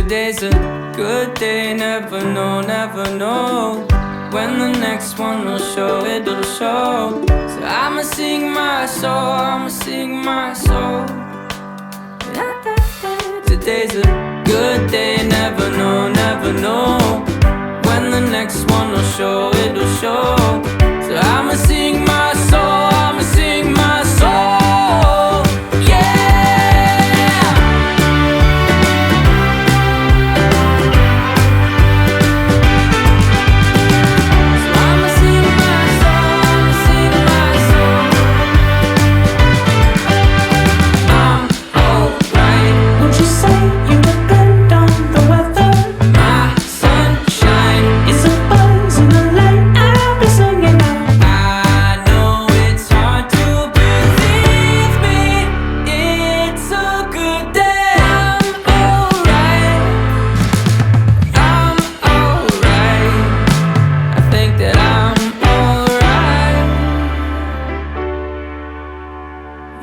Today's a good day, never know when the next one will show, it'll show. So I'ma sing my soul, Today's a good day, never know when the next one will show, it'll show. So I'ma sing my soul,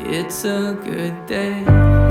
it's a good day.